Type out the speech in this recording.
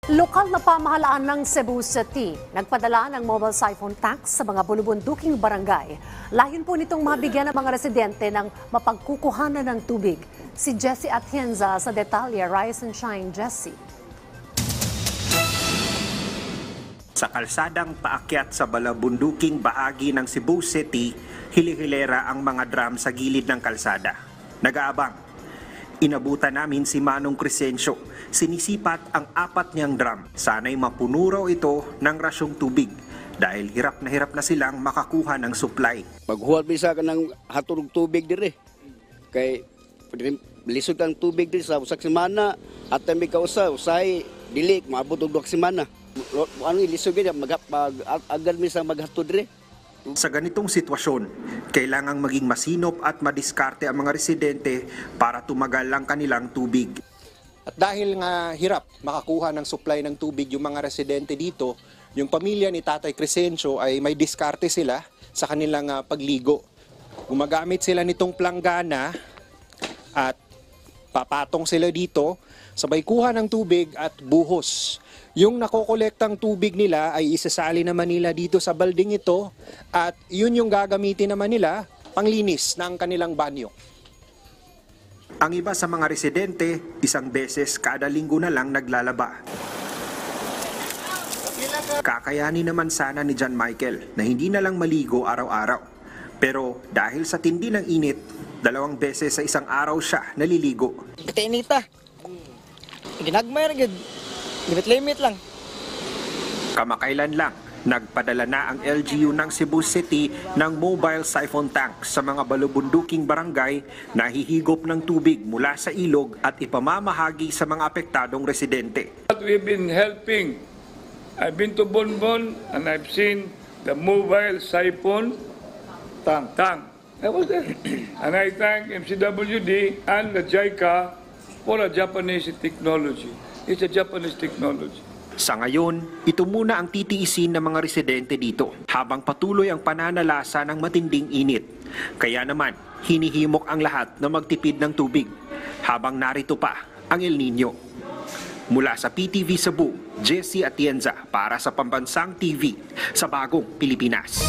Lokal na pamahalaan ng Cebu City nagpadala ng mobile siphon tanks sa mga bulubunduking barangay. Layon po nitong mabigyan ng mga residente ng mapagkukuhanan ng tubig. Si Jessie Atienza sa detalye. Rise and shine, Jessie. Sa kalsadang paakyat sa balabunduking bahagi ng Cebu City, hili-hilera ang mga drum sa gilid ng kalsada. Nag-aabang. Inabutan namin si Manong Crescencio. Sinisipat ang 4 niyang drum. Sana'y mapuno raw ito ng rasyong tubig dahil hirap na silang makakuha ng supply. Maghuwat bisa ka ng hatulog tubig dire. Kay lisod ang tubig dire sa usak semana at may usay dilik maabot og 2 semana. Ano ilisod gid agad misa maghatod dire. Sa ganitong sitwasyon, kailangang maging masinop at madiskarte ang mga residente para tumagal ang kanilang tubig. At dahil nga hirap makakuha ng supply ng tubig yung mga residente dito, yung pamilya ni Tatay Crescencio ay may diskarte sila sa kanilang pagligo. Gumagamit sila nitong planggana at papatong sila dito, sabay kuha ng tubig at buhos. Yung nakokolektang tubig nila ay isasali naman nila dito sa balding ito at yun yung gagamitin naman nila panglinis ng kanilang banyo. Ang iba sa mga residente, isang beses kada linggo na lang naglalaba. Kakayanin naman sana ni John Michael na hindi na lang maligo araw-araw. Pero dahil sa tindi ng init, 2 beses sa isang araw siya naliligo. Kainita. Ginagmay ra gid. Limit lang. Kamakailan lang, nagpadala na ang LGU ng Cebu City ng mobile siphon tank sa mga balubunduking barangay na hihigop ng tubig mula sa ilog at ipamamahagi sa mga apektadong residente. We've been helping. I've been to Bonbon and I've seen the mobile siphon tank. I was there. And I thank MCWD and the JICA for a Japanese technology. It's a Japanese technology. Sa ngayon, ito muna ang titiisin ng mga residente dito habang patuloy ang pananalasa ng matinding init. Kaya naman, hinihimok ang lahat na magtipid ng tubig habang narito pa ang El Nino. Mula sa PTV Cebu, Jessie Atienza para sa Pambansang TV sa Bagong Pilipinas.